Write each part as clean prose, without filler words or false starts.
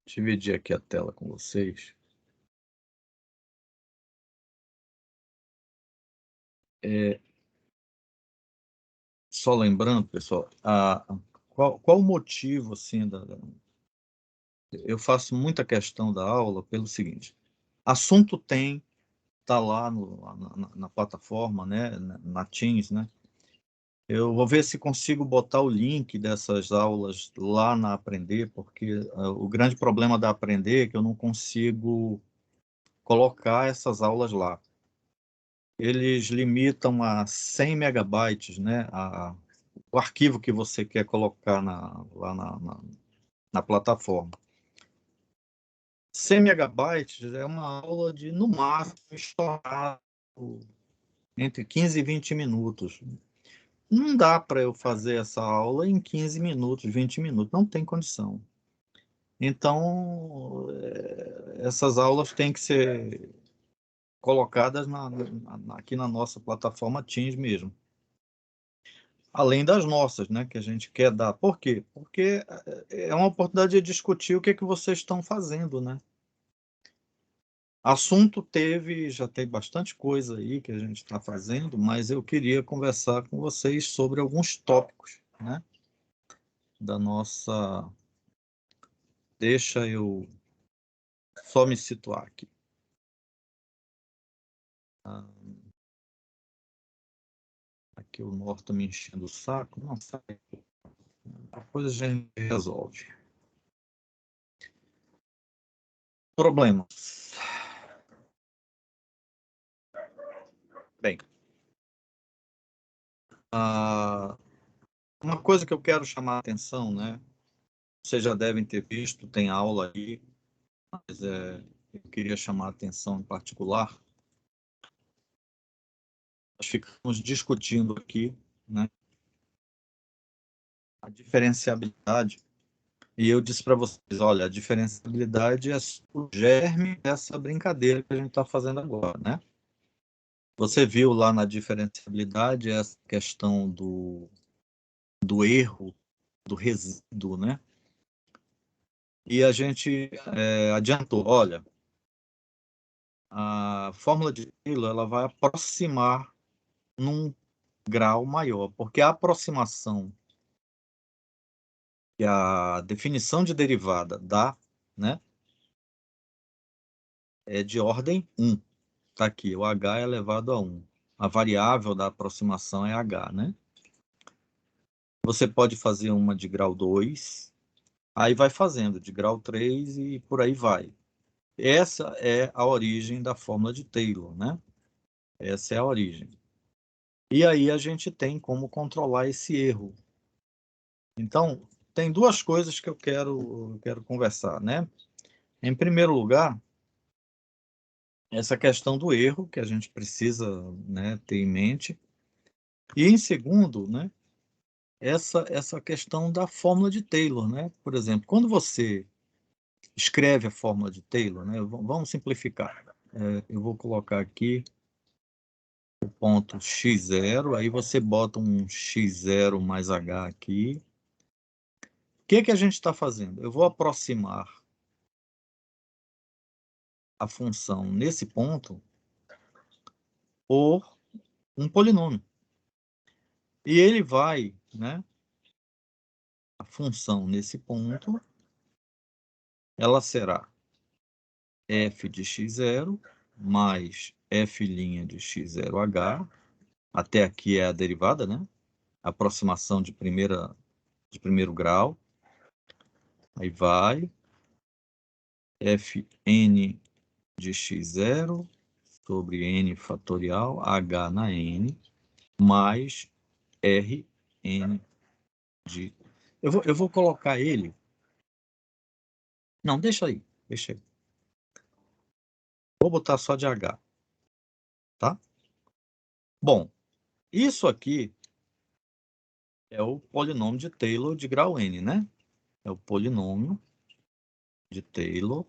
Dividir aqui a tela com vocês. Só lembrando, pessoal, qual o motivo, assim, eu faço muita questão da aula pelo seguinte: assunto tem, tá lá na plataforma, né, na Teams, né? Eu vou ver se consigo botar o link dessas aulas lá na Aprender, porque o grande problema da Aprender é que eu não consigo colocar essas aulas lá. Eles limitam a 100 megabytes, né, o arquivo que você quer colocar lá na plataforma. 100 megabytes é uma aula de, no máximo, estourar entre 15 e 20 minutos. Não dá para eu fazer essa aula em 15 minutos, 20 minutos, não tem condição. Então, essas aulas têm que ser colocadas aqui na nossa plataforma Teams mesmo. Além das nossas, né, que a gente quer dar. Por quê? Porque é uma oportunidade de discutir o que é que vocês estão fazendo, né? Assunto teve, já tem bastante coisa aí que a gente está fazendo, mas eu queria conversar com vocês sobre alguns tópicos, né, da nossa. Deixa eu só me situar aqui. Ah, aqui o Norton está me enchendo o saco. Não, sai. Depois a gente resolve. Problemas. Bem, ah, uma coisa que eu quero chamar a atenção, né? Vocês já devem ter visto, tem aula aí, mas eu queria chamar a atenção em particular. Nós ficamos discutindo aqui, né, a diferenciabilidade, e eu disse para vocês, olha, a diferenciabilidade é o germe dessa brincadeira que a gente está fazendo agora, né? Você viu lá na diferenciabilidade essa questão do erro, do resíduo, né? E a gente adiantou, olha, a fórmula de Taylor ela vai aproximar num grau maior, porque a aproximação que a definição de derivada dá, né, é de ordem 1. Está aqui, o h é elevado a 1. A variável da aproximação é h, né? Você pode fazer uma de grau 2, aí vai fazendo de grau 3 e por aí vai. Essa é a origem da fórmula de Taylor, né? Essa é a origem. E aí a gente tem como controlar esse erro. Então, tem duas coisas que eu quero conversar, né? Em primeiro lugar, essa questão do erro que a gente precisa, né, ter em mente. E em segundo, né, essa questão da fórmula de Taylor, né? Por exemplo, quando você escreve a fórmula de Taylor, né, vamos simplificar. Eu vou colocar aqui o ponto x0, aí você bota um x0 mais h aqui. O que que a gente está fazendo? Eu vou aproximar a função nesse ponto por um polinômio. E ele vai, né, a função nesse ponto, ela será f de x0 mais f' de x0h, até aqui é a derivada, né? Aproximação de primeiro grau. Aí vai fn de x0 sobre n fatorial, h na n, mais rn de... Eu vou colocar ele... Não, deixa aí, deixa aí. Vou botar só de h, tá? Bom, isso aqui é o polinômio de Taylor de grau n, né? É o polinômio de Taylor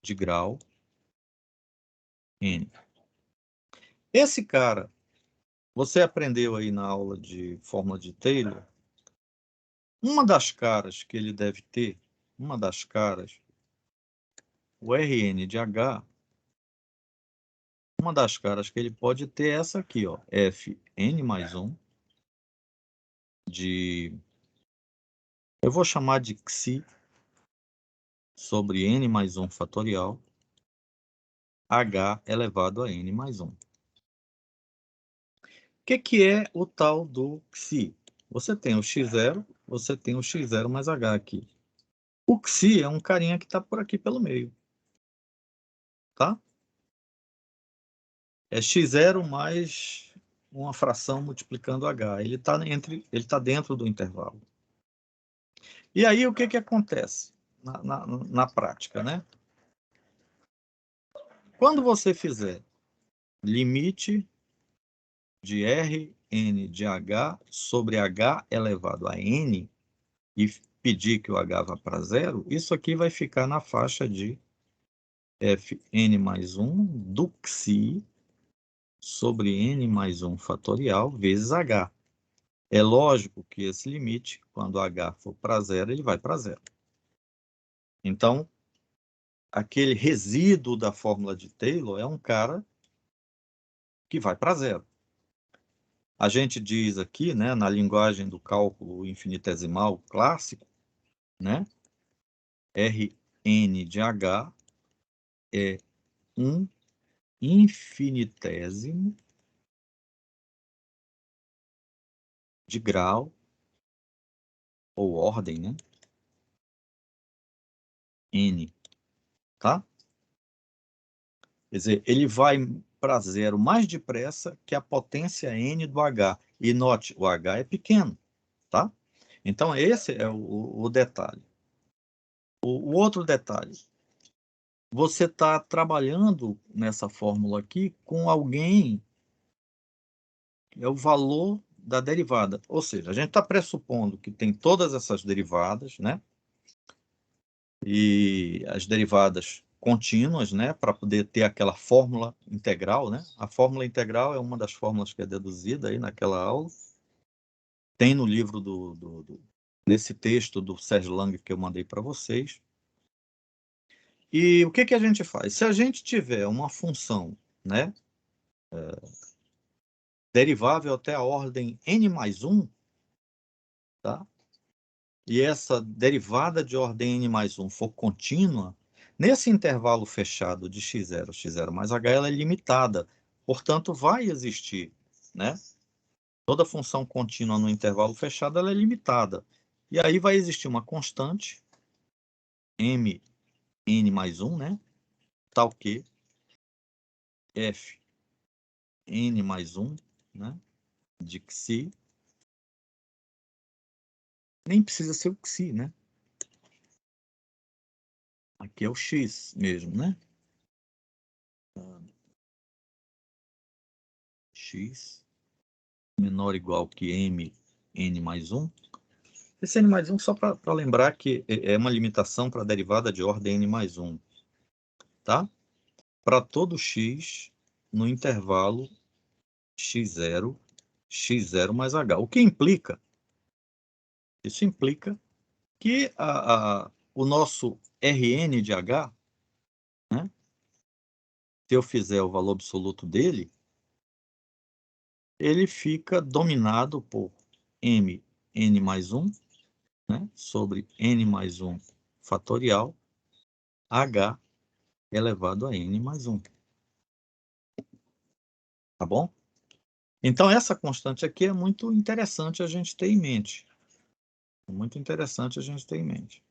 de grau n. Esse cara, você aprendeu aí na aula de fórmula de Taylor, Uma das caras que ele deve ter, uma das caras, o Rn de H, uma das caras que ele pode ter é essa aqui, ó, Fn mais 1 de... Eu vou chamar de Xi sobre n mais 1 fatorial, H elevado a n mais 1. O que é o tal do Xi? Você tem o x0, você tem o x0 mais H aqui. O Xi é um carinha que está por aqui pelo meio. Tá? É x0 mais uma fração multiplicando H. Ele está dentro do intervalo. E aí, o que acontece na prática, né? Quando você fizer limite de Rn de H sobre H elevado a n e pedir que o H vá para zero, isso aqui vai ficar na faixa de Fn mais 1 do Xi sobre n mais 1 fatorial vezes H. É lógico que esse limite, quando H for para zero, ele vai para zero. Então, aquele resíduo da fórmula de Taylor é um cara que vai para zero. A gente diz aqui, né, na linguagem do cálculo infinitesimal clássico, né, Rn de H é um infinitésimo de grau ou ordem, né, n, tá? Quer dizer, ele vai para zero mais depressa que a potência n do H. E note, o H é pequeno, tá? Então, esse é o detalhe. O outro detalhe, você está trabalhando nessa fórmula aqui com alguém, é o valor da derivada. Ou seja, a gente está pressupondo que tem todas essas derivadas, né? E as derivadas contínuas, né? Para poder ter aquela fórmula integral, né? A fórmula integral é uma das fórmulas que é deduzida aí naquela aula. Tem no livro nesse texto do Serge Lang que eu mandei para vocês. E o que a gente faz? Se a gente tiver uma função, né, derivável até a ordem n mais 1, tá? E essa derivada de ordem n mais 1 for contínua, nesse intervalo fechado de x0, x0 mais h, ela é limitada. Portanto, vai existir, né? Toda função contínua no intervalo fechado ela é limitada. E aí vai existir uma constante, m n mais 1, né? Tal que f n mais 1, né? De Xi. Nem precisa ser o Xi, né? Aqui é o x mesmo, né? X menor ou igual que m n mais 1. Esse n mais 1 só para lembrar que é uma limitação para a derivada de ordem n mais 1. Tá? Para todo x no intervalo x0, x0 mais h. O que implica? Isso implica que o nosso Rn de h, né, se eu fizer o valor absoluto dele, ele fica dominado por m n mais 1, né, sobre n mais 1 fatorial, h elevado a n mais 1. Tá bom? Então, essa constante aqui é muito interessante a gente ter em mente. É muito interessante a gente ter em mente.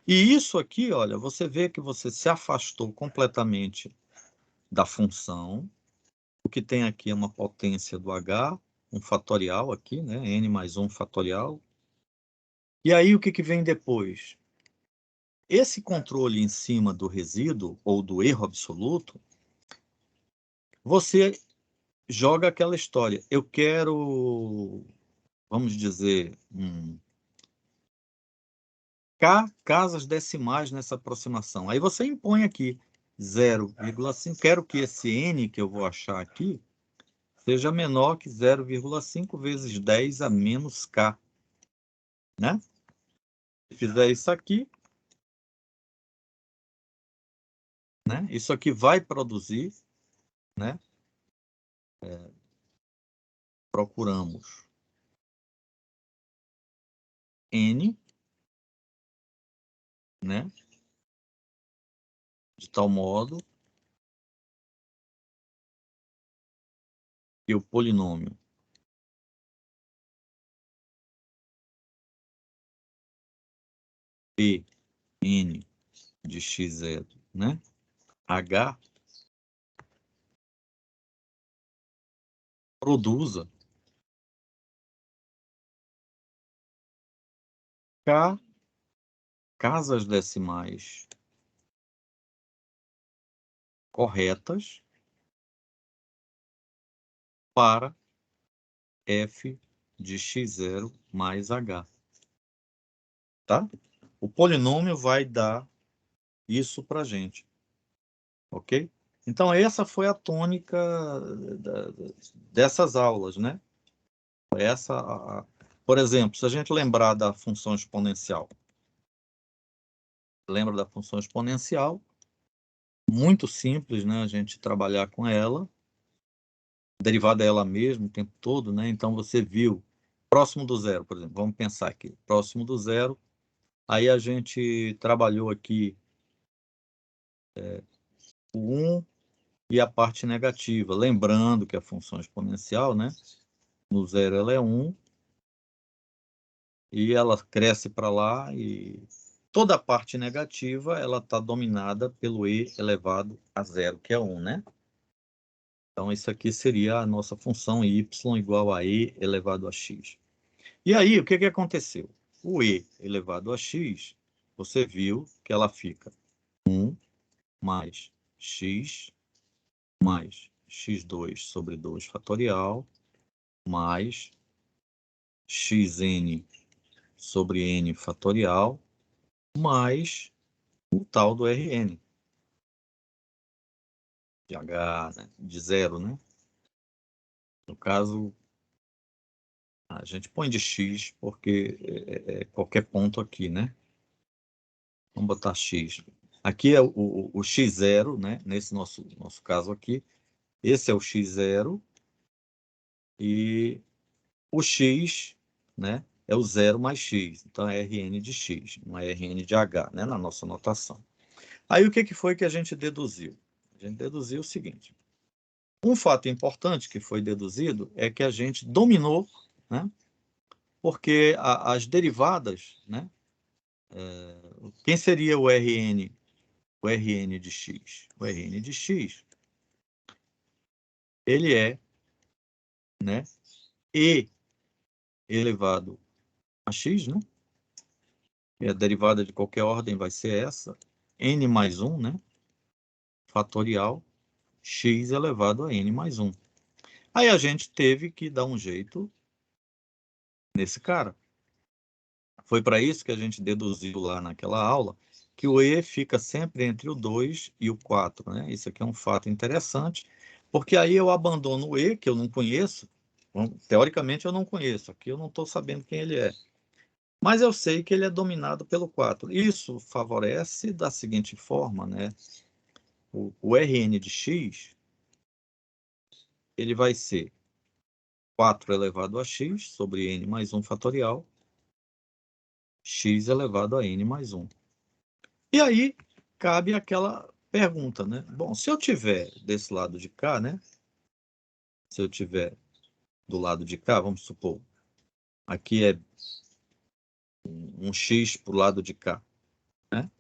E isso aqui, olha, você vê que você se afastou completamente da função. O que tem aqui é uma potência do h, um fatorial aqui, né? N mais 1 fatorial. E aí, o que vem depois? Esse controle em cima do resíduo, ou do erro absoluto, você joga aquela história. Eu quero, vamos dizer, K casas decimais nessa aproximação. Aí você impõe aqui 0,5. Quero que esse N que eu vou achar aqui seja menor que 0,5 vezes 10 a menos K. né? Se fizer isso aqui, né? Isso aqui vai produzir, né? Procuramos N, né? De tal modo que o polinômio Pn de x0, né? H produza K casas decimais corretas para f de x0 mais h, tá? O polinômio vai dar isso para a gente, ok? Então, essa foi a tônica dessas aulas, né? Por exemplo, se a gente lembrar da função exponencial, lembra da função exponencial? Muito simples, né? A gente trabalhar com ela, derivada dela mesmo o tempo todo, né? Então, você viu próximo do zero, por exemplo. Vamos pensar aqui, próximo do zero. Aí a gente trabalhou aqui o 1 e a parte negativa. Lembrando que a função exponencial, né? No zero ela é 1 e ela cresce para lá e toda a parte negativa ela está dominada pelo e elevado a zero, que é 1, né? Então, isso aqui seria a nossa função y igual a e elevado a x. E aí, o que que aconteceu? O e elevado a x, você viu que ela fica 1 mais x mais x2 sobre 2 fatorial mais xn sobre n fatorial mais o tal do Rn, de h, né? De zero, né? No caso, a gente põe de x porque é qualquer ponto aqui, né? Vamos botar x. Aqui é o x0, né? Nesse nosso caso aqui. Esse é o x0 e o x, né? É o 0 mais x. Então é Rn de x, não é Rn de h, né? Na nossa notação. Aí o que foi que a gente deduziu? A gente deduziu o seguinte. Um fato importante que foi deduzido é que a gente dominou, né? Porque as derivadas, né? Quem seria o Rn? O Rn de x? O Rn de x, ele é, né? E elevado a x, né? E a derivada de qualquer ordem vai ser essa. N mais 1, né? Fatorial x elevado a n mais 1. Aí a gente teve que dar um jeito nesse cara. Foi para isso que a gente deduziu lá naquela aula que o E fica sempre entre o 2 e o 4, né? Isso aqui é um fato interessante, porque aí eu abandono o E, que eu não conheço, teoricamente eu não conheço, aqui eu não estou sabendo quem ele é, mas eu sei que ele é dominado pelo 4. Isso favorece da seguinte forma, né? O Rn de x, ele vai ser 4 elevado a x sobre n mais 1 fatorial, x elevado a n mais 1. E aí cabe aquela pergunta, né? Bom, se eu tiver desse lado de cá, né? Se eu tiver do lado de cá, vamos supor, aqui é um x para o lado de cá, né?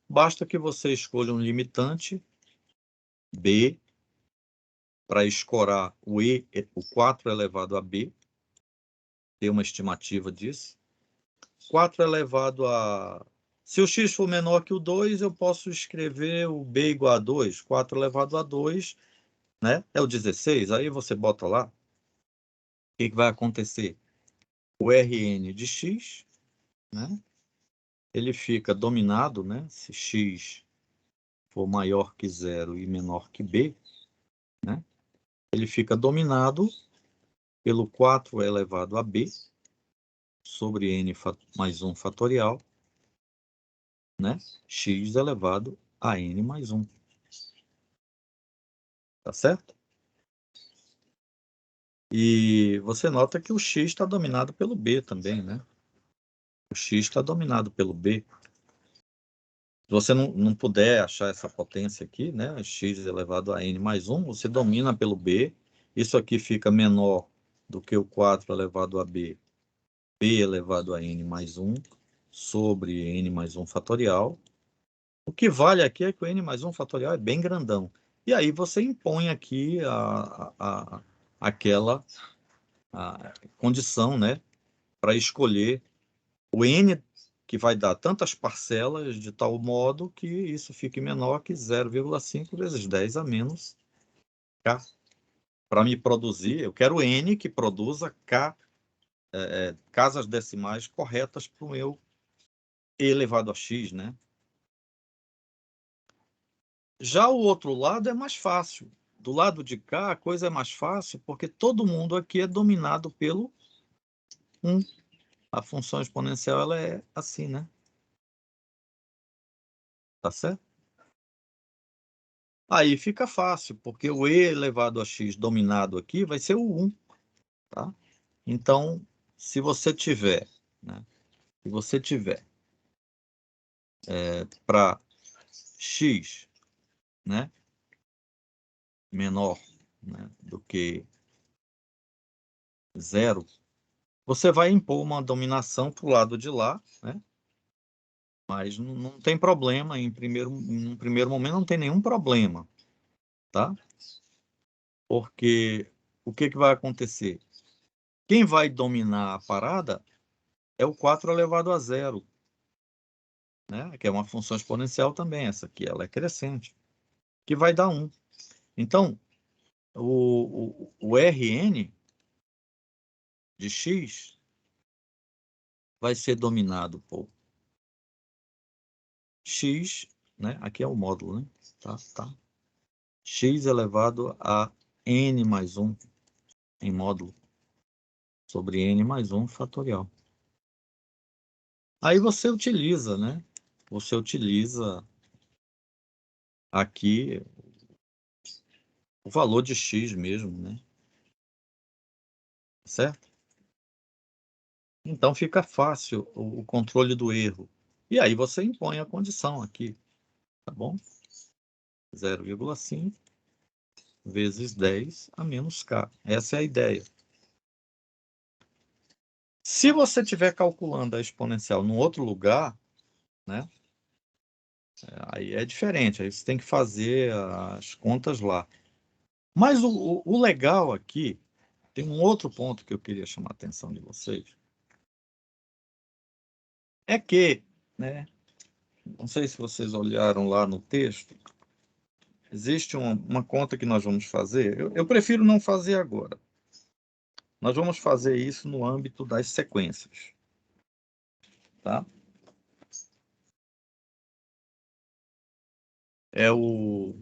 Basta que você escolha um limitante b para escorar o e, o 4 elevado a b, ter uma estimativa disso. 4 elevado a... Se o x for menor que o 2, eu posso escrever o b igual a 2. 4 elevado a 2, né? É o 16. Aí você bota lá. O que vai acontecer? O Rn de x, né? Ele fica dominado, né? Se x for maior que 0 e menor que b, né? Ele fica dominado pelo 4 elevado a b, sobre n mais 1 fatorial, né? X elevado a n mais 1. Tá certo? E você nota que o x está dominado pelo b também, né? O x está dominado pelo b. Se você não puder achar essa potência aqui, né? X elevado a n mais 1, você domina pelo b. Isso aqui fica menor do que o 4 elevado a b, b elevado a n mais 1, sobre n mais 1 fatorial. O que vale aqui é que o n mais 1 fatorial é bem grandão. E aí você impõe aqui aquela condição, né, para escolher o n que vai dar tantas parcelas de tal modo que isso fique menor que 0,5 vezes 10 a menos k. Para me produzir, eu quero n que produza k, casas decimais corretas para o meu e elevado a x, né? Já o outro lado é mais fácil. Do lado de cá, a coisa é mais fácil porque todo mundo aqui é dominado pelo 1. A função exponencial ela é assim, né? Tá certo? Aí fica fácil, porque o e elevado a x dominado aqui vai ser o 1. Tá? Então, se você tiver, né? Se você tiver para x, né, menor, né, do que 0, você vai impor uma dominação para o lado de lá, né? Mas não tem problema, em um primeiro momento não tem nenhum problema, tá? Porque o que vai acontecer? Quem vai dominar a parada é o 4 elevado a 0, né? Que é uma função exponencial também, essa aqui, ela é crescente, que vai dar 1. Então, o Rn de x vai ser dominado por x, né? Aqui é o módulo, né? Tá. X elevado a n mais 1 em módulo sobre n mais 1 fatorial. Aí você utiliza, né? Você utiliza aqui o valor de x mesmo, né? Certo? Então fica fácil o controle do erro. E aí você impõe a condição aqui, tá bom? 0,5 vezes 10 a menos k. Essa é a ideia. Se você estiver calculando a exponencial num outro lugar, né? Aí é diferente, aí você tem que fazer as contas lá. Mas o legal aqui, tem um outro ponto que eu queria chamar a atenção de vocês, é que, né, não sei se vocês olharam lá no texto, existe uma conta que nós vamos fazer, eu prefiro não fazer agora. Nós vamos fazer isso no âmbito das sequências, tá? É o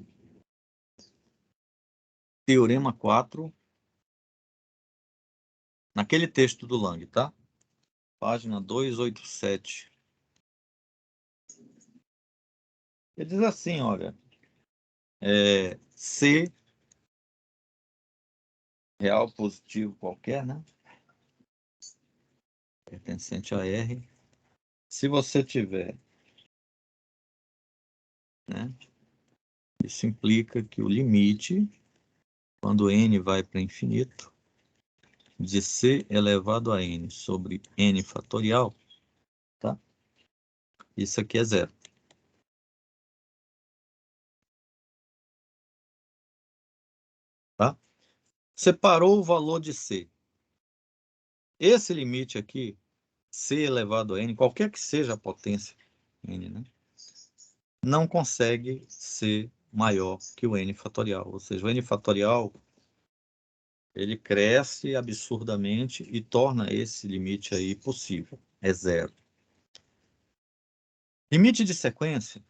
Teorema 4, naquele texto do Lang, tá? Página 287. Ele diz assim, olha, C real positivo qualquer, né? Pertencente a R. Se você tiver, né? Isso implica que o limite, quando n vai para infinito, de c elevado a n sobre n fatorial, tá? Isso aqui é zero. Tá? Separou o valor de c. Esse limite aqui, c elevado a n, qualquer que seja a potência n, né? Não consegue ser maior que o n fatorial. Ou seja, o n fatorial ele cresce absurdamente e torna esse limite aí possível. É zero. Limite de sequência,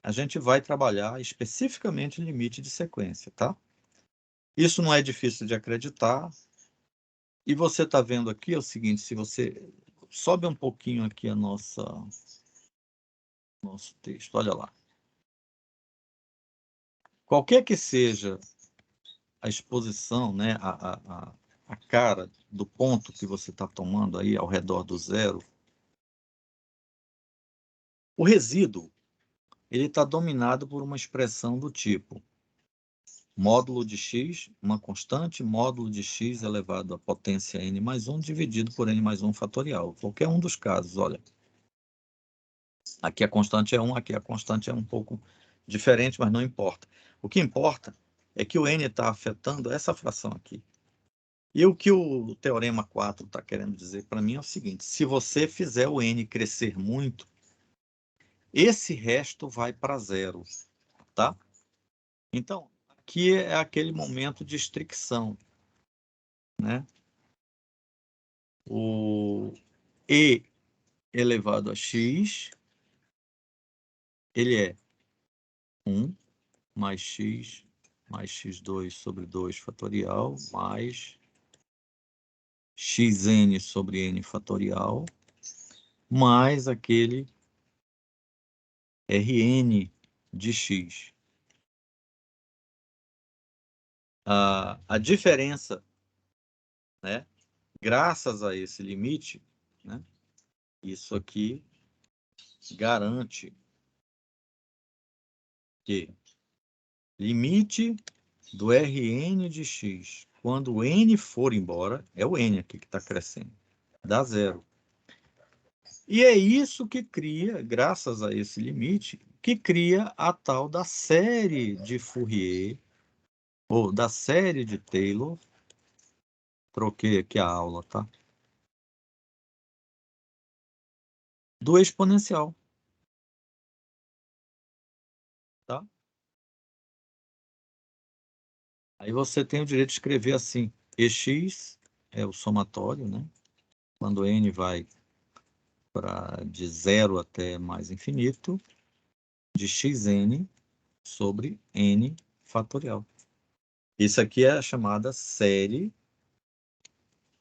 a gente vai trabalhar especificamente limite de sequência, tá? Isso não é difícil de acreditar. E você está vendo aqui é o seguinte, se você sobe um pouquinho aqui a nosso texto, olha lá. Qualquer que seja a exposição, né, a cara do ponto que você está tomando aí ao redor do zero, o resíduo ele está dominado por uma expressão do tipo módulo de x, uma constante, módulo de x elevado à potência n mais 1 dividido por n mais 1 fatorial. Qualquer um dos casos, olha. Aqui a constante é 1, aqui a constante é um pouco diferente, mas não importa. O que importa é que o n está afetando essa fração aqui. E o que o teorema 4 está querendo dizer para mim é o seguinte: se você fizer o n crescer muito, esse resto vai para zero, tá? Então, aqui é aquele momento de estricção, né? O e elevado a x, ele é 1 mais x2 sobre 2 fatorial, mais xn sobre n fatorial, mais aquele Rn de x. A diferença, né, graças a esse limite, né, isso aqui garante que limite do Rn de x, quando o n for embora, é o n aqui que está crescendo, dá zero. E é isso que cria, graças a esse limite, que cria a tal da série de Fourier, ou da série de Taylor. Troquei aqui a aula, tá? Do exponencial, tá? Aí você tem o direito de escrever assim: EX é o somatório, né? Quando n vai de zero até mais infinito, de xn sobre n fatorial. Isso aqui é a chamada série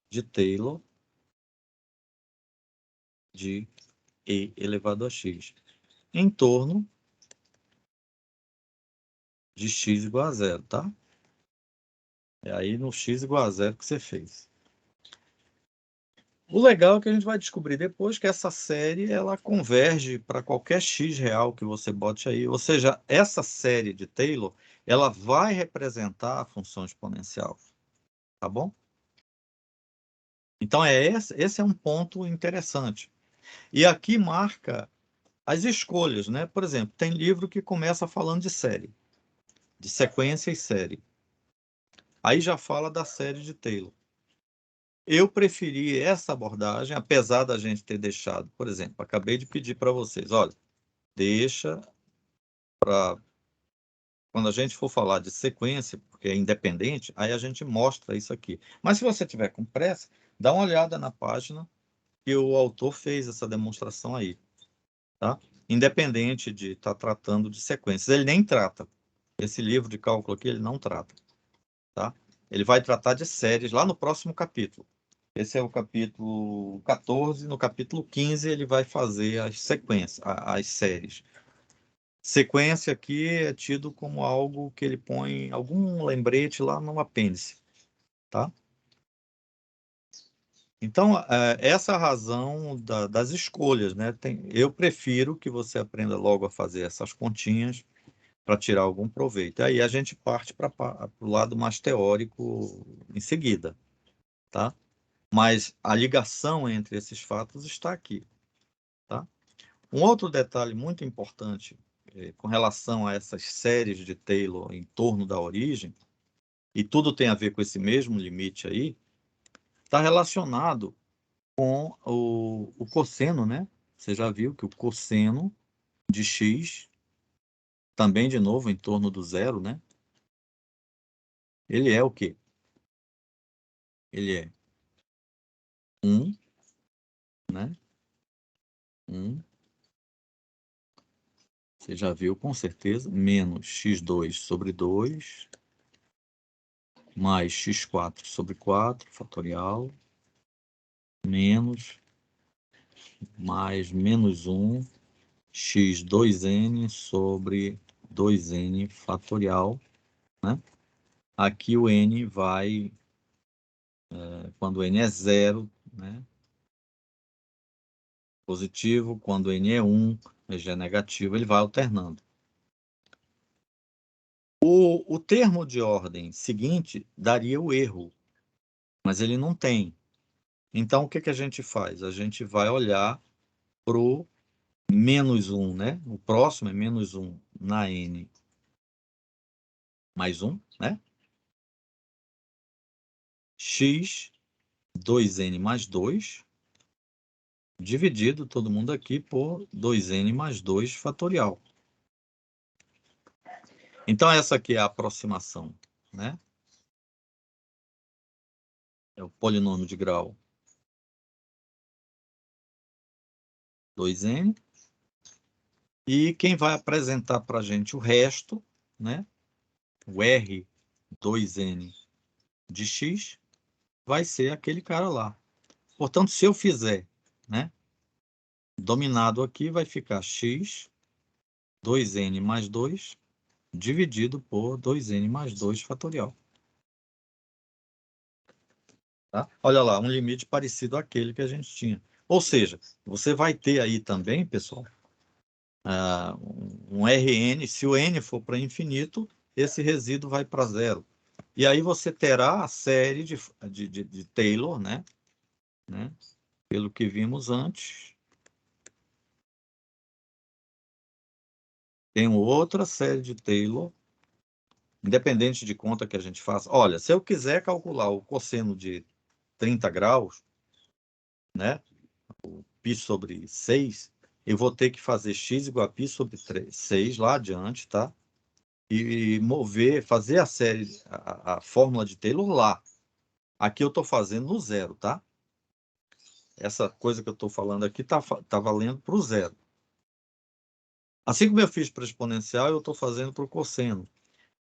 de Taylor de e elevado a x, em torno de x igual a zero, tá? É aí no x igual a zero que você fez. O legal é que a gente vai descobrir depois que essa série ela converge para qualquer x real que você bote aí. Ou seja, essa série de Taylor ela vai representar a função exponencial, tá bom? Então esse é um ponto interessante. E aqui marca as escolhas, né? Por exemplo, tem livro que começa falando de série, de sequência e série. Aí já fala da série de Taylor. Eu preferi essa abordagem, apesar da gente ter deixado, por exemplo, acabei de pedir para vocês, olha, deixa para quando a gente for falar de sequência, porque é independente, aí a gente mostra isso aqui. Mas se você tiver com pressa, dá uma olhada na página que o autor fez essa demonstração aí, tá? Independente de estar tratando de sequências, ele nem trata. Esse livro de cálculo aqui, ele não trata, tá? Ele vai tratar de séries lá no próximo capítulo. Esse é o capítulo 14. No capítulo 15, ele vai fazer as sequências, as séries. Sequência aqui é tido como algo que ele põe algum lembrete lá no apêndice, tá? Então, essa é a razão das escolhas, né? Eu prefiro que você aprenda logo a fazer essas continhas para tirar algum proveito. Aí a gente parte para o lado mais teórico em seguida, tá? Mas a ligação entre esses fatos está aqui, tá? Um outro detalhe muito importante com relação a essas séries de Taylor em torno da origem, e tudo tem a ver com esse mesmo limite aí, está relacionado com o cosseno, né? Você já viu que o cosseno de x, também de novo em torno do zero, né? Ele é o quê? Ele é 1, né? 1, você já viu com certeza, menos x2 sobre 2, mais x4 sobre 4, fatorial, menos mais menos 1 x 2n sobre 2n fatorial, né? Aqui o n vai, quando n é 0, né? Positivo, quando n é 1, já é negativo, ele vai alternando. O termo de ordem seguinte daria o erro, mas ele não tem. Então, o que que a gente faz? A gente vai olhar para o menos 1, né? O próximo é menos 1 na n mais 1, né? X 2n mais 2, dividido todo mundo aqui por 2n mais 2 fatorial. Então, essa aqui é a aproximação, né? É o polinômio de grau 2n. E quem vai apresentar para a gente o resto, né? O R2n de x, vai ser aquele cara lá. Portanto, se eu fizer, né? Dominado aqui vai ficar x 2n mais 2 dividido por 2n mais 2 fatorial. Tá? Olha lá, um limite parecido àquele que a gente tinha. Ou seja, você vai ter aí também, pessoal, um Rn, se o n for para infinito, esse resíduo vai para zero. E aí você terá a série de Taylor, né? Pelo que vimos antes. Tem outra série de Taylor, independente de conta que a gente faça. Olha, se eu quiser calcular o cosseno de 30 graus, né? O π sobre 6, eu vou ter que fazer x igual a π sobre 6 lá adiante, tá? E mover, fazer a série, a fórmula de Taylor lá. Aqui eu estou fazendo no zero, tá? Essa coisa que eu estou falando aqui tá valendo para o zero. Assim como eu fiz para exponencial, eu estou fazendo para o cosseno.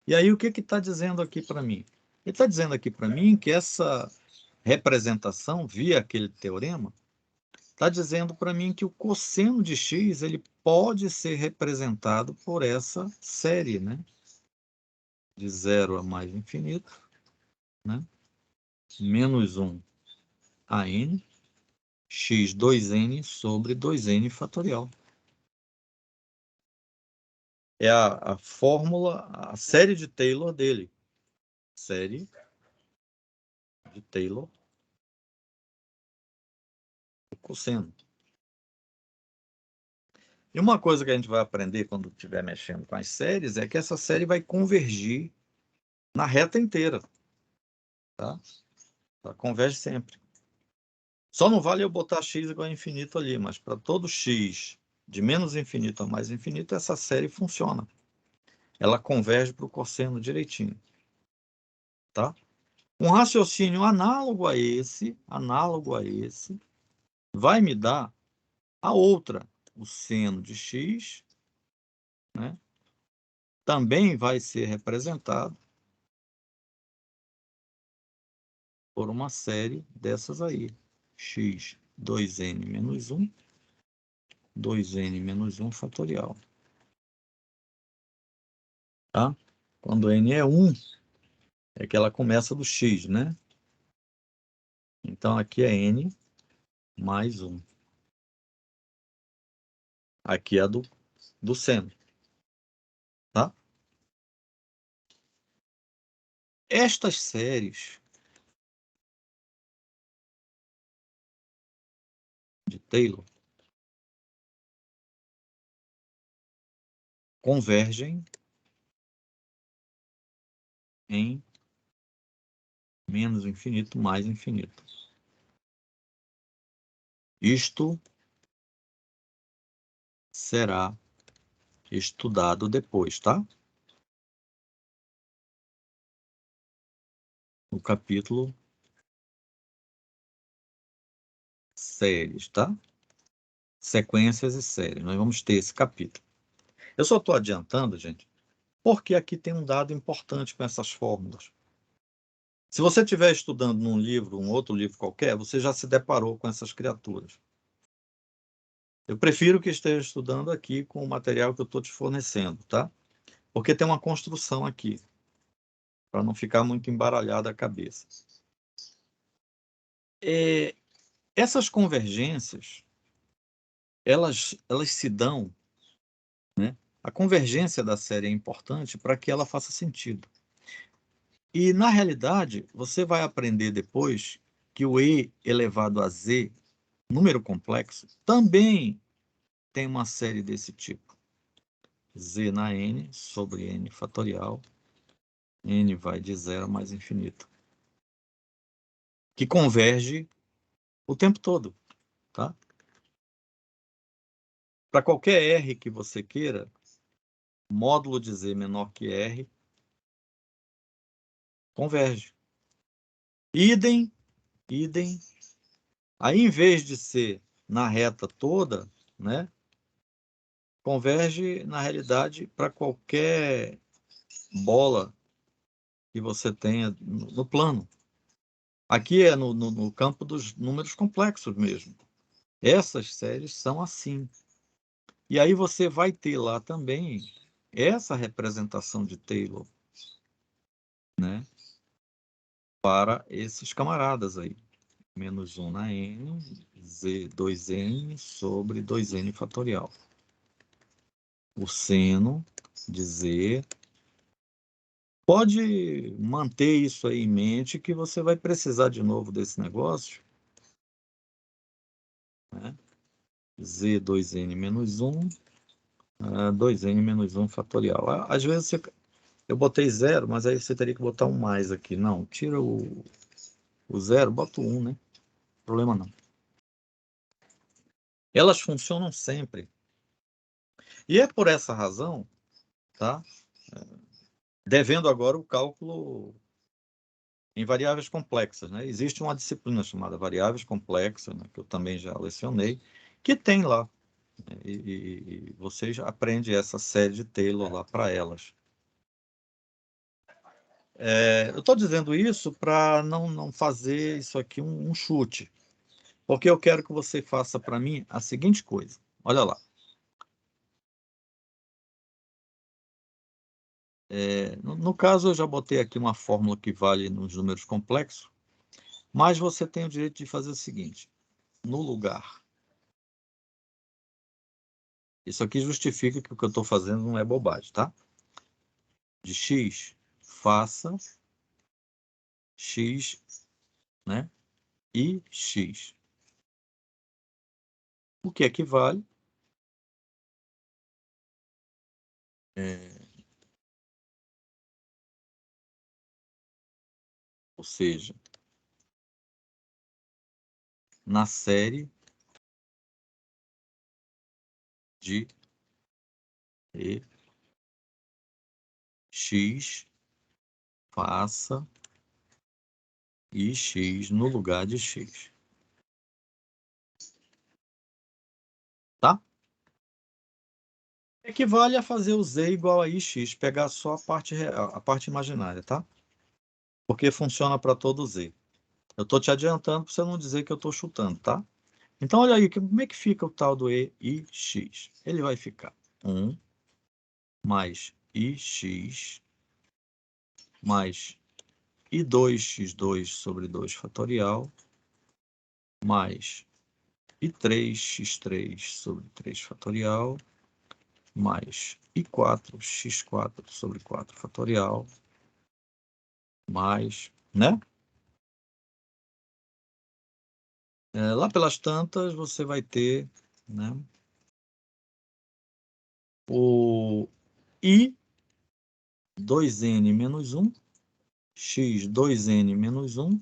E aí, o que está dizendo aqui para mim? Ele está dizendo aqui para mim que essa representação, via aquele teorema, está dizendo para mim que o cosseno de x ele pode ser representado por essa série, né? De 0 a mais infinito, né? Menos 1 a n, x 2n sobre 2n fatorial. É a fórmula, a série de Taylor dele. Série de Taylor do cosseno. E uma coisa que a gente vai aprender quando estiver mexendo com as séries é que essa série vai convergir na reta inteira. Tá? Ela converge sempre. Só não vale eu botar x igual a infinito ali, mas para todo x de menos infinito a mais infinito, essa série funciona. Ela converge para o cosseno direitinho. Tá? Um raciocínio análogo a esse, vai me dar a outra, o seno de x, né? Também vai ser representado por uma série dessas aí. X 2n menos 1, 2n menos 1 fatorial. Tá? Quando n é 1, é que ela começa do x, né? Então, aqui é n mais 1. Aqui é a do seno. Tá? Estas séries de Taylor convergem em menos infinito mais infinito. Isto será estudado depois, tá? No capítulo séries, tá? Sequências e séries. Nós vamos ter esse capítulo. Eu só estou adiantando, gente, porque aqui tem um dado importante com essas fórmulas. Se você estiver estudando num livro, um outro livro qualquer, você já se deparou com essas criaturas. Eu prefiro que esteja estudando aqui com o material que eu estou te fornecendo, tá? Porque tem uma construção aqui, para não ficar muito embaralhada a cabeça. Essas convergências, elas se dão, né? A convergência da série é importante para que ela faça sentido. E, na realidade, você vai aprender depois que o e elevado a z, número complexo, também tem uma série desse tipo. Z na n sobre n fatorial, n vai de 0 mais infinito, que converge o tempo todo, tá? Para qualquer r que você queira, módulo de z menor que r, converge. Idem. Aí, em vez de ser na reta toda, né, converge, na realidade, para qualquer bola que você tenha no plano. Aqui é no campo dos números complexos mesmo. Essas séries são assim. E aí você vai ter lá também essa representação de Taylor, né, para esses camaradas aí. Menos 1 na n, z 2n sobre 2n fatorial. O seno de z. Pode manter isso aí em mente que você vai precisar de novo desse negócio, né? Z 2n menos 1, 2n menos 1 fatorial. Às vezes eu botei 0, mas aí você teria que botar um mais aqui. Não, tira o 0, bota o 1, né? Problema não. Elas funcionam sempre. E é por essa razão, tá? Devendo agora o cálculo em variáveis complexas, né? Existe uma disciplina chamada variáveis complexas, né, que eu também já lecionei, que tem lá, né, e vocês aprendem essa série de Taylor lá para elas. Eu estou dizendo isso para não fazer isso aqui um chute, porque eu quero que você faça para mim a seguinte coisa. Olha lá. No caso, eu já botei aqui uma fórmula que vale nos números complexos, mas você tem o direito de fazer o seguinte: no lugar. Isso aqui justifica que o que eu estou fazendo não é bobagem, tá? De x, faça x, né? E x. O que equivale ou seja, na série de e x, faça e x no lugar de x. Tá? Equivale a fazer o z igual a ix, pegar só a parte imaginária, tá? Porque funciona para todo z. Eu estou te adiantando para você não dizer que eu estou chutando, tá? Então, olha aí, como é que fica o tal do e e x? Ele vai ficar 1 mais ix mais i2x2 sobre 2 fatorial mais i3x3 sobre 3 fatorial mais i4x4 sobre 4 fatorial mais, né? Lá pelas tantas, você vai ter, né, o i 2n menos 1, x 2n menos 1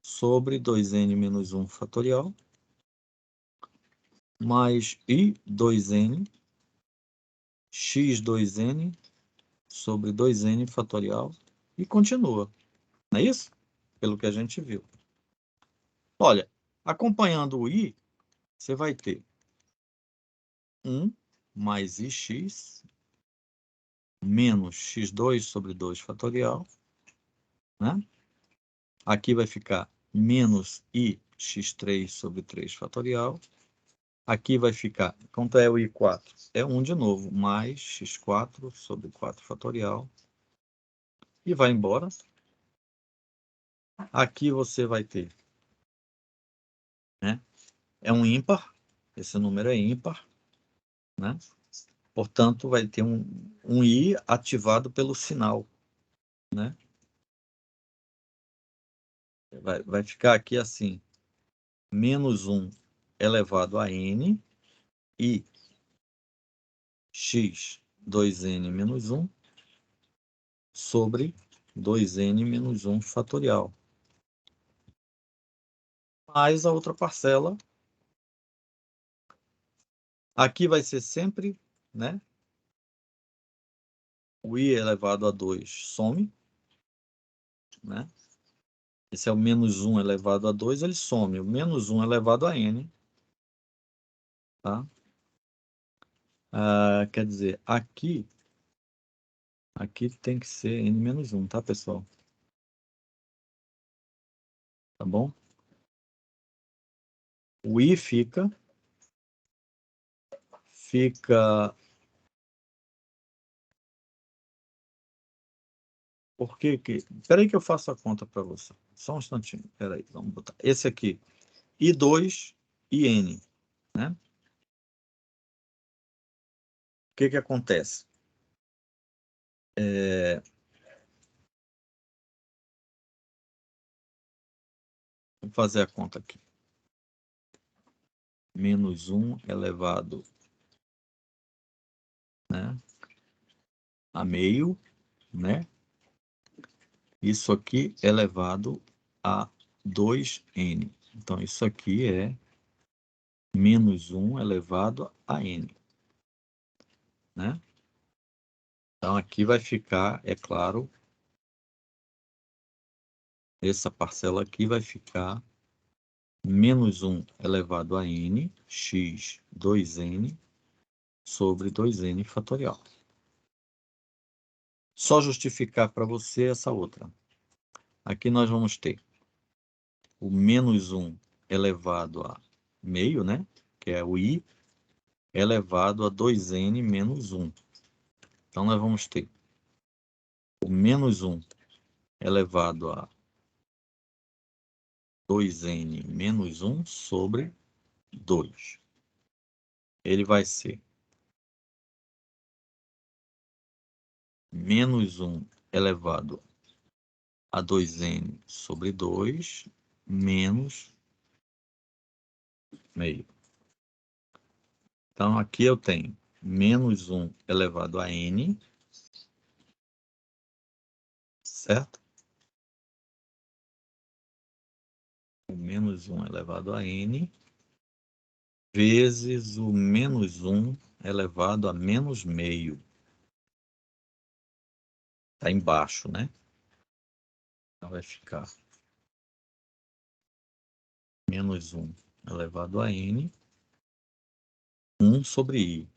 sobre 2n menos 1 fatorial mais i 2n x 2n sobre 2n fatorial e continua. Não é isso? Pelo que a gente viu. Olha, acompanhando o i, você vai ter 1 mais ix menos x2 sobre 2 fatorial, né? Aqui vai ficar menos ix3 sobre 3 fatorial Aqui vai ficar, quanto é o I4? É 1 de novo, mais x4 sobre 4 fatorial. E vai embora. Aqui você vai ter, né? É um ímpar, esse número é ímpar, né? Portanto, vai ter um I ativado pelo sinal, né? Vai ficar aqui assim, menos 1 elevado a n e x 2n menos 1 sobre 2n menos 1 fatorial. Mais a outra parcela. Aqui vai ser sempre, né? O i elevado a 2 some, né? Esse é o menos 1 elevado a 2, ele some. O menos 1 elevado a n, tá? Quer dizer, aqui tem que ser n menos 1, tá, pessoal? Tá bom? O i fica... Por que que... Espera aí que eu faço a conta para você. Só um instantinho. Espera aí, vamos botar. Esse aqui, I2 e N, né? O que que acontece? Vou fazer a conta aqui. Menos 1 elevado, né, a meio, né? Isso aqui elevado a 2n. Então, isso aqui é menos 1 elevado a n, né? Então, aqui vai ficar, é claro, essa parcela aqui vai ficar menos 1 elevado a n, x 2n, sobre 2n fatorial. Só justificar para você essa outra. Aqui nós vamos ter o menos 1 elevado a meio, né? Que é o i, elevado a 2n menos 1. Então, nós vamos ter o menos 1 elevado a 2n menos 1 sobre 2. Ele vai ser menos 1 elevado a 2n sobre 2, menos meio. Então, aqui eu tenho menos 1 elevado a n, certo? O menos 1 elevado a n, vezes o menos 1 elevado a menos meio. Está embaixo, né? Então, vai ficar menos 1 elevado a n, 1 sobre i,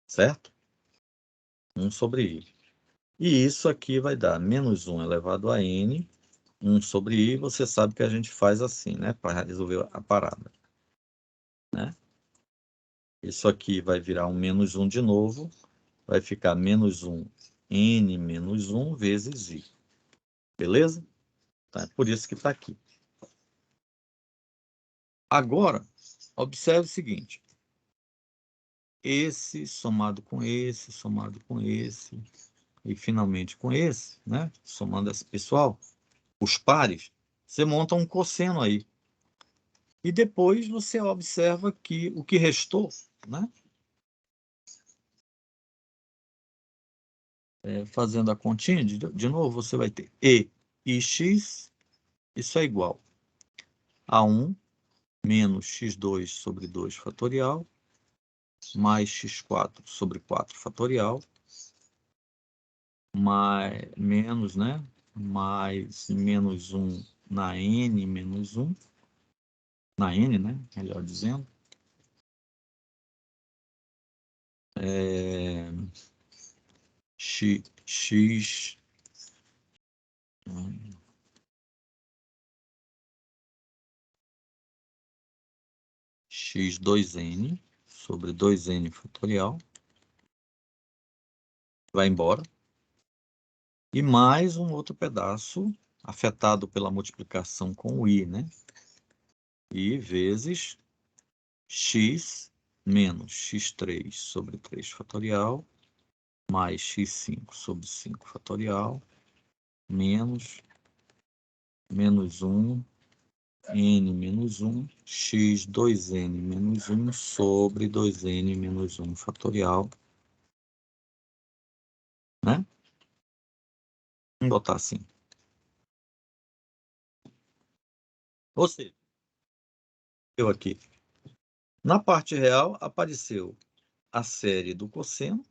certo? 1 sobre i. E isso aqui vai dar menos 1 elevado a n, 1 sobre i. Você sabe que a gente faz assim, né? Para resolver a parada, né? Isso aqui vai virar um menos 1 de novo. Vai ficar menos 1 n menos 1 vezes i. Beleza? Tá? É por isso que está aqui. Agora, observe o seguinte. Esse somado com esse, somado com esse, e finalmente com esse, né? Somando esse pessoal, os pares, você monta um cosseno aí. E depois você observa que o que restou, né? Fazendo a continha, de novo, você vai ter e x, isso é igual a 1 menos x2 sobre 2 fatorial, mais x4 sobre 4 fatorial, mais, menos, né? Mais menos 1 na n menos 1, na n, né? Melhor dizendo. X, x2n sobre 2n fatorial. Vai embora. E mais um outro pedaço afetado pela multiplicação com o i, né? I vezes x menos x3 sobre 3 fatorial, mais x5 sobre 5 fatorial, menos 1, n menos 1, x 2n menos 1 sobre 2n menos 1 fatorial, né? Vamos botar assim. Ou seja, eu aqui. Na parte real, apareceu a série do cosseno,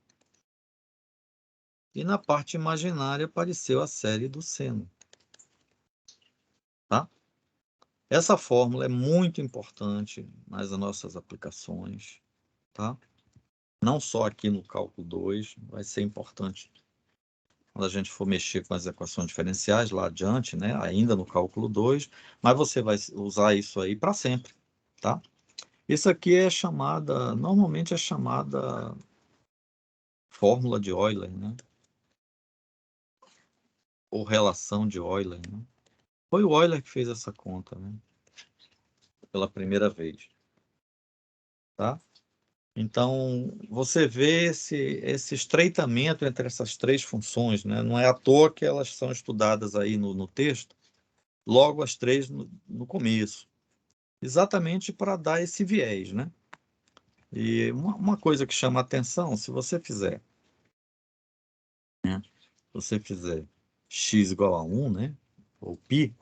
e na parte imaginária apareceu a série do seno. Tá? Essa fórmula é muito importante nas nossas aplicações, tá? Não só aqui no cálculo 2, vai ser importante quando a gente for mexer com as equações diferenciais lá adiante, né? Ainda no cálculo 2, mas você vai usar isso aí para sempre, tá? Isso aqui é chamada, normalmente é chamada fórmula de Euler, né? Ou relação de Euler, né? Foi o Euler que fez essa conta, né? Pela primeira vez, tá? Então, você vê esse estreitamento entre essas três funções, né? Não é à toa que elas são estudadas aí no texto, logo as três no começo, exatamente para dar esse viés, né? E uma coisa que chama a atenção, se você fizer, né? Se você fizer x igual a 1, né? Ou π,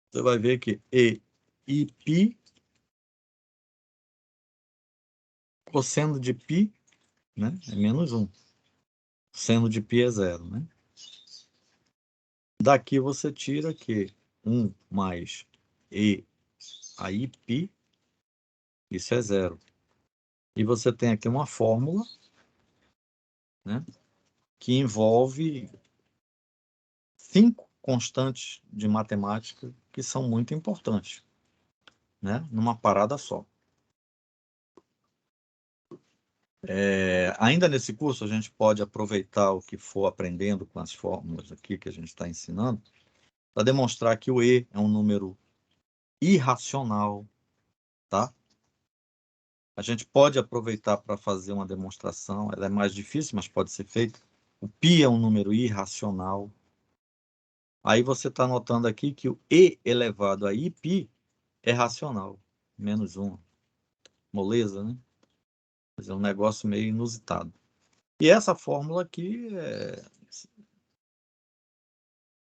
você vai ver que e π, cosseno de π, né? É menos 1. Seno de π é 0, né? Daqui você tira que 1 mais e aí π, isso é 0. E você tem aqui uma fórmula, né, que envolve 5 constantes de matemática que são muito importantes, né, numa parada só. Ainda nesse curso, a gente pode aproveitar o que for aprendendo com as fórmulas aqui que a gente está ensinando, para demonstrar que o e é um número irracional, tá? A gente pode aproveitar para fazer uma demonstração, ela é mais difícil, mas pode ser feita. O π é um número irracional. Aí você está notando aqui que o e elevado a iπ é racional, menos 1. Moleza, né? Mas é um negócio meio inusitado. E essa fórmula aqui, se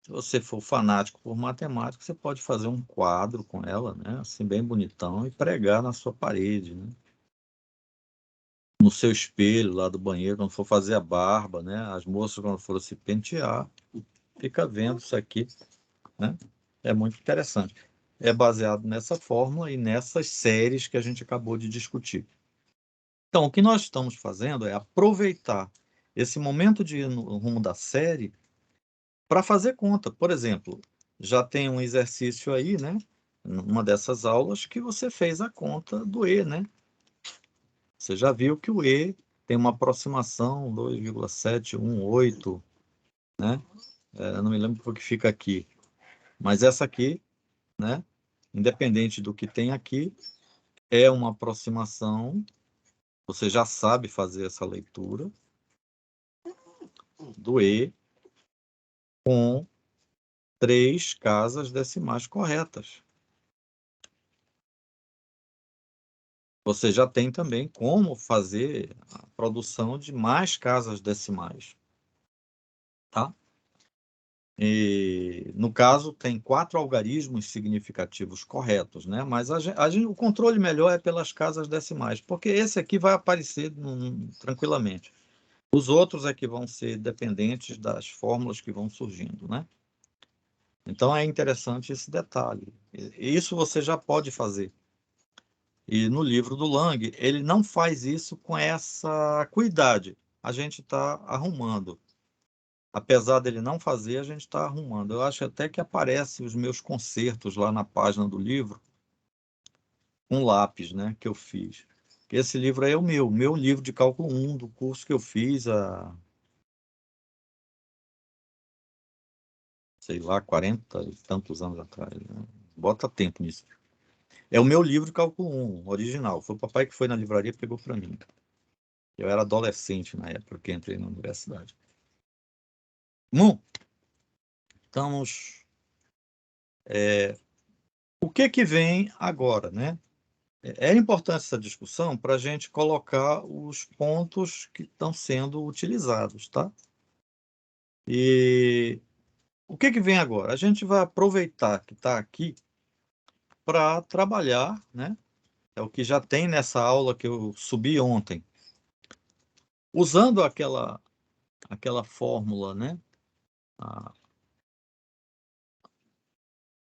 você for fanático por matemática, você pode fazer um quadro com ela, né? Assim, bem bonitão, e pregar na sua parede, né? No seu espelho lá do banheiro, quando for fazer a barba, né? As moças, quando forem se pentear, fica vendo isso aqui, né? É muito interessante. É baseado nessa fórmula e nessas séries que a gente acabou de discutir. Então, o que nós estamos fazendo é aproveitar esse momento de ir no rumo da série para fazer conta. Por exemplo, já tem um exercício aí, né? Numa dessas aulas que você fez a conta do E, né? Você já viu que o E tem uma aproximação 2,718, né? Eu não me lembro porque fica aqui. Mas essa aqui, né? Independente do que tem aqui, é uma aproximação. Você já sabe fazer essa leitura do E com 3 casas decimais corretas. Você já tem também como fazer a produção de mais casas decimais, tá? E, no caso, tem 4 algarismos significativos corretos, né? Mas o controle melhor é pelas casas decimais, porque esse aqui vai aparecer tranquilamente. Os outros é que vão ser dependentes das fórmulas que vão surgindo, né? Então é interessante esse detalhe. Isso você já pode fazer. E no livro do Lang, ele não faz isso com essa acuidade. A gente está arrumando. Apesar dele não fazer, a gente está arrumando. Eu acho até que aparecem os meus concertos lá na página do livro. com lápis, né, que eu fiz. Esse livro aí é o meu livro de cálculo 1 do curso que eu fiz há, sei lá, 40 e tantos anos atrás, né? Bota tempo nisso. É o meu livro de cálculo 1, original. Foi o papai que foi na livraria e pegou para mim. Eu era adolescente na época que entrei na universidade. Bom, estamos... o que que vem agora, né? É importante essa discussão para a gente colocar os pontos que estão sendo utilizados, tá? E o que que vem agora? A gente vai aproveitar que está aqui para trabalhar, né? É o que já tem nessa aula que eu subi ontem. Usando aquela fórmula, né? A,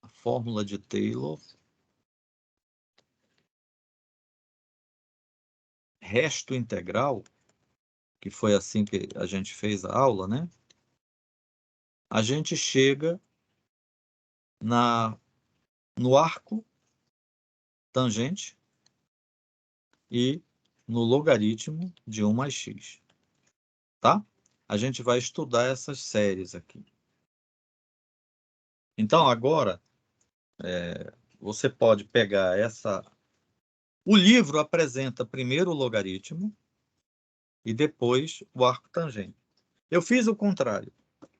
a fórmula de Taylor, resto integral, que foi assim que a gente fez a aula, né? A gente chega no arco tangente e no logaritmo de 1 mais x, tá? A gente vai estudar essas séries aqui. Então, agora, você pode pegar essa... O livro apresenta primeiro o logaritmo e depois o arco tangente. Eu fiz o contrário,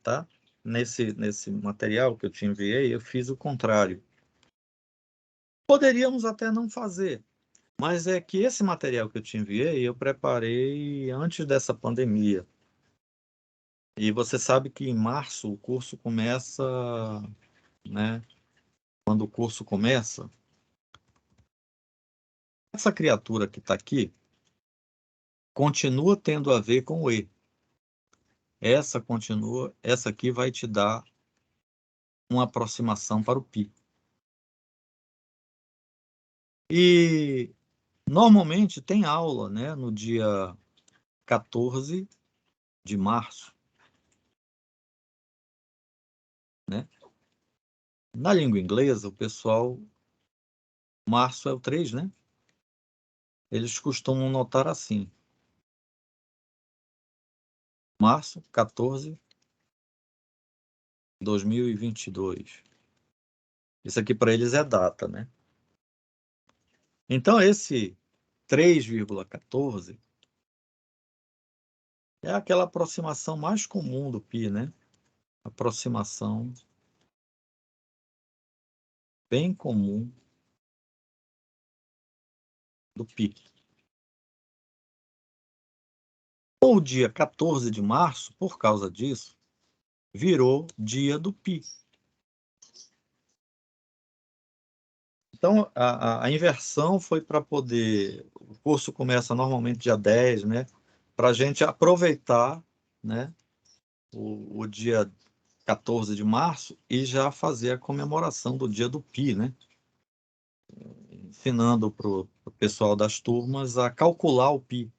tá? Nesse material que eu te enviei, eu fiz o contrário. Poderíamos até não fazer, mas é que esse material que eu te enviei, eu preparei antes dessa pandemia. E você sabe que em março o curso começa, né? Quando o curso começa, essa criatura que está aqui continua tendo a ver com o E. Essa aqui vai te dar uma aproximação para o π. E normalmente tem aula, né, no dia 14 de março, né? Na língua inglesa, o pessoal, março é o 3, né? Eles costumam notar assim: março 14, 2022. Isso aqui para eles é data, né? Então, esse 3,14 é aquela aproximação mais comum do π, né? Aproximação bem comum do π. O dia 14 de março, por causa disso, virou dia do π. Então, a inversão foi para poder... O curso começa normalmente dia 10, né? Para a gente aproveitar, né, o dia 14 de março e já fazer a comemoração do dia do π, né? Ensinando para o pessoal das turmas a calcular o π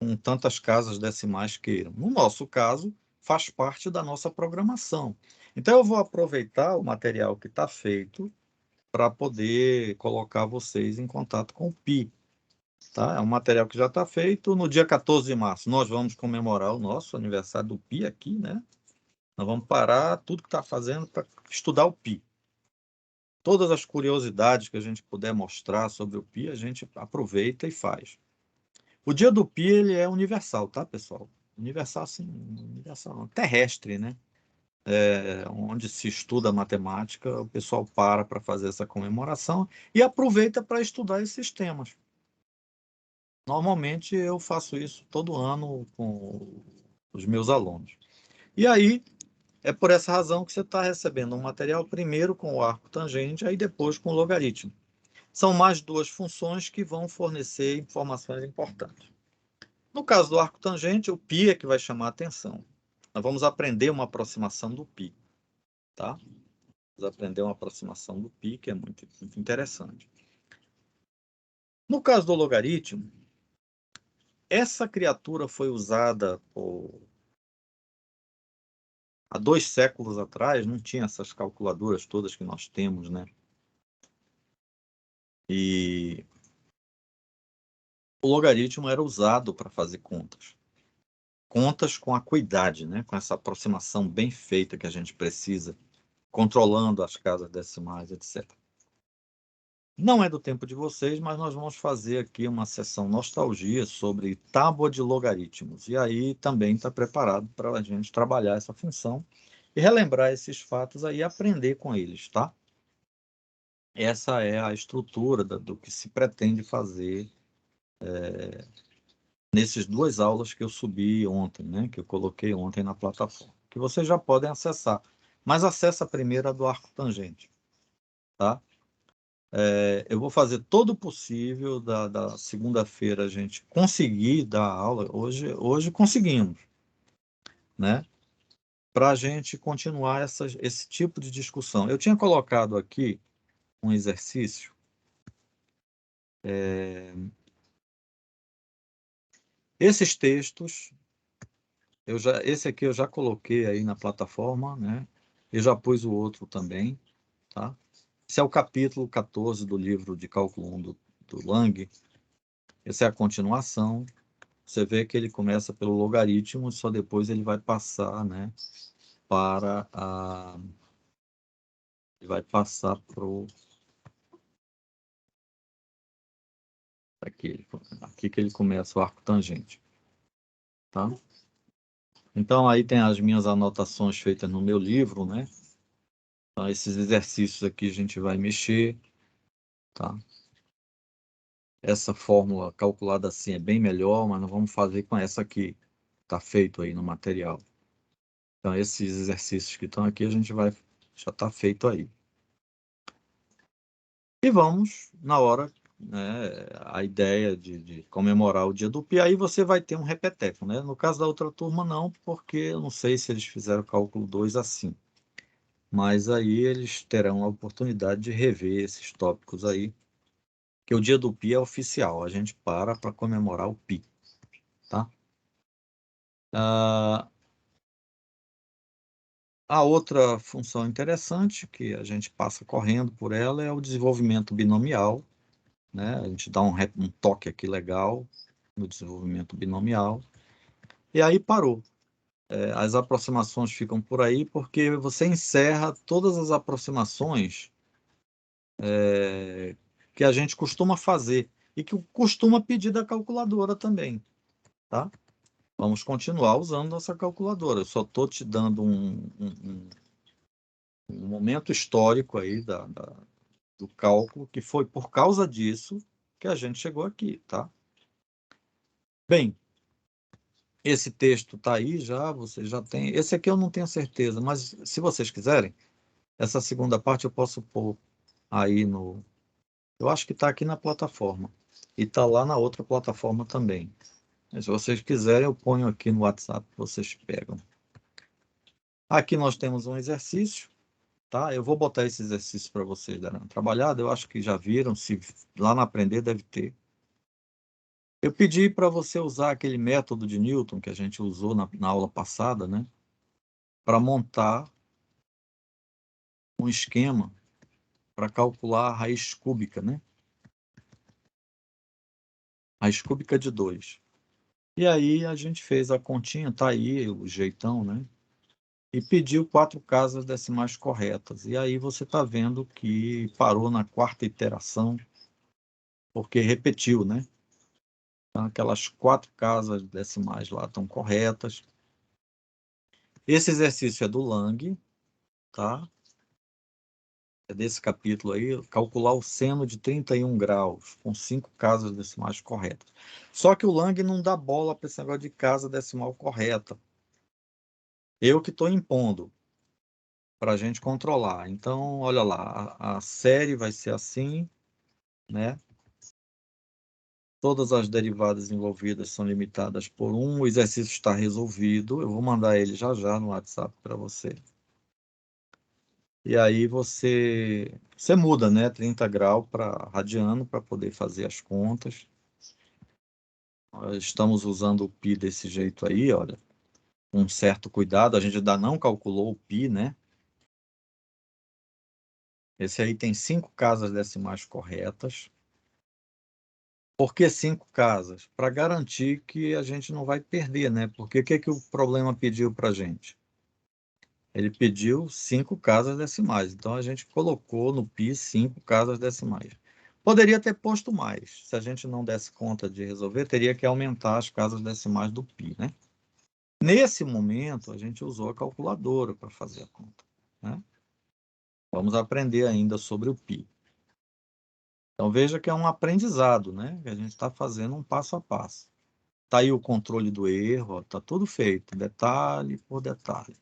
com tantas casas decimais queiram. No nosso caso, faz parte da nossa programação. Então, eu vou aproveitar o material que está feito para poder colocar vocês em contato com o π. Tá? É um material que já está feito. No dia 14 de março, nós vamos comemorar o nosso aniversário do π aqui, né? Nós vamos parar tudo que está fazendo para estudar o π. Todas as curiosidades que a gente puder mostrar sobre o π, a gente aproveita e faz. O dia do π, ele é universal, tá, pessoal? Universal, assim, universal, terrestre, né? Onde se estuda matemática, o pessoal para fazer essa comemoração e aproveita para estudar esses temas. Normalmente eu faço isso todo ano com os meus alunos. E aí, é por essa razão que você está recebendo um material primeiro com o arco tangente, aí depois com o logaritmo. São mais duas funções que vão fornecer informações importantes. No caso do arco tangente, o π é que vai chamar a atenção. Nós vamos aprender uma aproximação do π, tá? Vamos aprender uma aproximação do π, que é muito, muito interessante. No caso do logaritmo, essa criatura foi usada há 2 séculos atrás, não tinha essas calculadoras todas que nós temos, né? E o logaritmo era usado para fazer contas. Contas com acuidade, né? Com essa aproximação bem feita que a gente precisa, controlando as casas decimais, etc. Não é do tempo de vocês, mas nós vamos fazer aqui uma sessão nostalgia sobre tábua de logaritmos. E aí também está preparado para a gente trabalhar essa função e relembrar esses fatos aí e aprender com eles, tá? Essa é a estrutura do que se pretende fazer nessas duas aulas que eu subi ontem, né? Que eu coloquei ontem na plataforma, que vocês já podem acessar. Mas acessa a primeira do arco tangente, tá? Eu vou fazer todo o possível da segunda-feira a gente conseguir dar aula. Hoje conseguimos, né? Para a gente continuar esse tipo de discussão. Eu tinha colocado aqui um exercício. Esses textos, esse aqui eu já coloquei aí na plataforma, né? Eu já pus o outro também, tá? Esse é o capítulo 14 do livro de cálculo 1 do Lang. Essa é a continuação. Você vê que ele começa pelo logaritmo, só depois ele vai passar, né, para a... Ele vai passar para o... Aqui que ele começa o arco tangente, tá? Então, aí tem as minhas anotações feitas no meu livro, né? Então, esses exercícios aqui a gente vai mexer, tá? Essa fórmula calculada assim é bem melhor, mas nós vamos fazer com essa aqui, tá feito aí no material. Então, esses exercícios que estão aqui, a gente vai... Já está feito aí. E vamos, na hora, né, a ideia de comemorar o dia do Pi, aí você vai ter um repeteco, né? No caso da outra turma, não, porque eu não sei se eles fizeram o cálculo 2 assim. Mas aí eles terão a oportunidade de rever esses tópicos aí, que o dia do Pi é oficial, a gente para comemorar o Pi, tá? Ah, a outra função interessante, que a gente passa correndo por ela, é o desenvolvimento binomial, né? A gente dá um toque aqui legal no desenvolvimento binomial, e aí parou. As aproximações ficam por aí porque você encerra todas as aproximações que a gente costuma fazer e que costuma pedir da calculadora também, tá? Vamos continuar usando nossa calculadora. Eu só estou te dando um momento histórico aí do cálculo, que foi por causa disso que a gente chegou aqui, tá? Bem, esse texto está aí já, você já tem. Esse aqui eu não tenho certeza, mas se vocês quiserem, essa segunda parte eu posso pôr aí no. Eu acho que está aqui na plataforma. E está lá na outra plataforma também. Mas se vocês quiserem, eu ponho aqui no WhatsApp, vocês pegam. Aqui nós temos um exercício, tá? Eu vou botar esse exercício para vocês darem uma trabalhada. Eu acho que já viram, se lá na Aprender deve ter. Eu pedi para você usar aquele método de Newton que a gente usou na aula passada, né? Para montar um esquema para calcular a raiz cúbica, né? Raiz cúbica de 2. E aí a gente fez a continha, tá aí o jeitão, né? E pediu 4 casas decimais corretas. E aí você está vendo que parou na quarta iteração, porque repetiu, né? Então, aquelas 4 casas decimais lá estão corretas. Esse exercício é do Lang, tá? É desse capítulo aí, calcular o seno de 31 graus, com 5 casas decimais corretas. Só que o Lang não dá bola para esse negócio de casa decimal correta. Eu que estou impondo para a gente controlar. Então, olha lá, a série vai ser assim, né? Todas as derivadas envolvidas são limitadas por 1. O exercício está resolvido. Eu vou mandar ele já já no WhatsApp para você. E aí você muda, né? 30 graus para radiano para poder fazer as contas. Nós estamos usando o π desse jeito aí, olha. Um certo cuidado. A gente ainda não calculou o π, né? Esse aí tem 5 casas decimais corretas. Por que 5 casas? Para garantir que a gente não vai perder, né? Porque o que o problema pediu para a gente? Ele pediu 5 casas decimais. Então, a gente colocou no PI 5 casas decimais. Poderia ter posto mais. Se a gente não desse conta de resolver, teria que aumentar as casas decimais do PI, né? Nesse momento, a gente usou a calculadora para fazer a conta, né? Vamos aprender ainda sobre o PI. Então, veja que é um aprendizado, né? Que a gente está fazendo um passo a passo. Está aí o controle do erro, está tudo feito, detalhe por detalhe.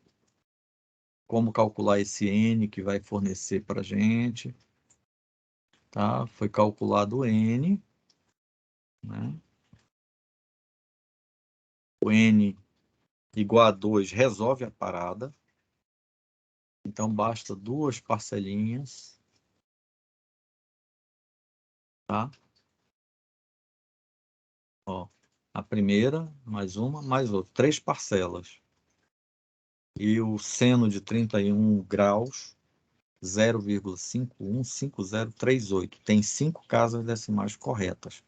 Como calcular esse N que vai fornecer para a gente, tá? Foi calculado o N, né? O N igual a 2 resolve a parada. Então, basta 2 parcelinhas, tá? Ó, a primeira, mais uma, mais outra. 3 parcelas. E o seno de 31 graus, 0,515038. Tem 5 casas decimais corretas.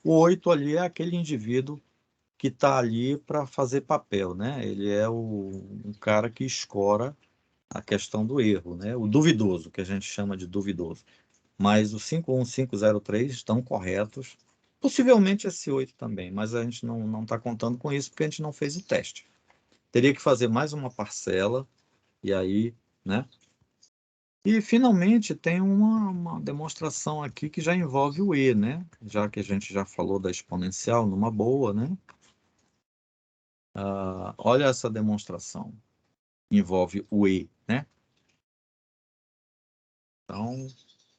O 8 ali é aquele indivíduo que está ali para fazer papel, né? Ele é um cara que escora a questão do erro, né? O duvidoso, que a gente chama de duvidoso. Mas os 51503 estão corretos. Possivelmente esse 8 também, mas a gente não está contando com isso porque a gente não fez o teste. Teria que fazer mais uma parcela, e aí, né? E finalmente tem uma demonstração aqui que já envolve o E, né? Já que a gente já falou da exponencial numa boa, né? Olha essa demonstração. Envolve o E, né? Então,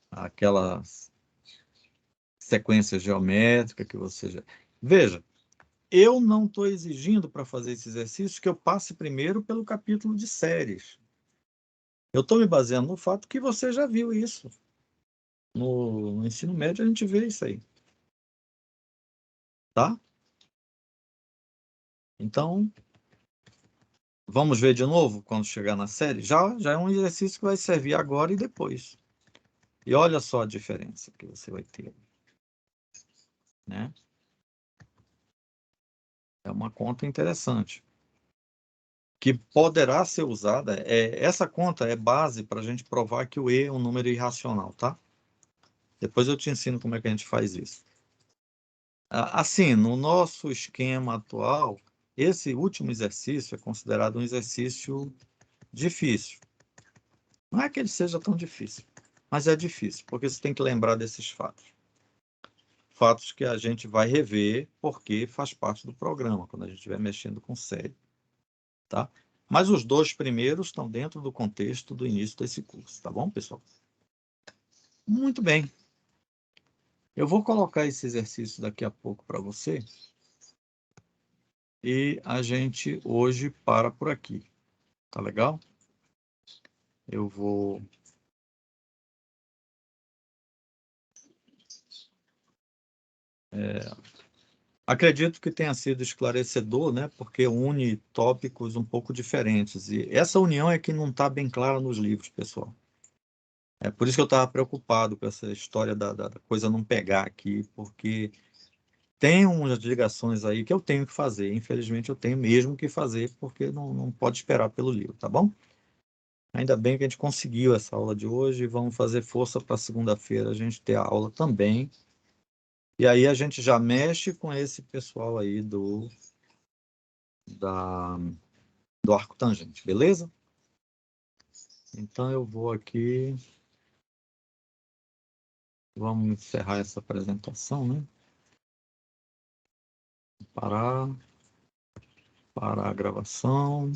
aquelas sequências geométricas que você já... Veja, eu não estou exigindo para fazer esse exercício que eu passe primeiro pelo capítulo de séries. Eu estou me baseando no fato que você já viu isso. No ensino médio a gente vê isso aí, tá? Então, vamos ver de novo quando chegar na série? Já é um exercício que vai servir agora e depois. E olha só a diferença que você vai ter, né? É uma conta interessante, que poderá ser usada. Essa conta é base para a gente provar que o E é um número irracional, tá? Depois eu te ensino como é que a gente faz isso. Assim, no nosso esquema atual, esse último exercício é considerado um exercício difícil. Não é que ele seja tão difícil, mas é difícil, porque você tem que lembrar desses fatos. Fatos que a gente vai rever porque faz parte do programa, quando a gente estiver mexendo com série, tá? Mas os 2 primeiros estão dentro do contexto do início desse curso, tá bom, pessoal? Muito bem. Eu vou colocar esse exercício daqui a pouco para você e a gente hoje para por aqui, tá legal? Eu vou... Acredito que tenha sido esclarecedor, né? Porque une tópicos um pouco diferentes. E essa união é que não está bem clara nos livros, pessoal. É por isso que eu estava preocupado com essa história da coisa não pegar aqui, porque tem umas ligações aí que eu tenho que fazer. Infelizmente, eu tenho mesmo que fazer, porque não pode esperar pelo livro, tá bom? Ainda bem que a gente conseguiu essa aula de hoje. Vamos fazer força para segunda-feira a gente ter a aula também. E aí a gente já mexe com esse pessoal aí da, do arco tangente, beleza? Então eu vou aqui, vamos encerrar essa apresentação, né? Parar, parar a gravação.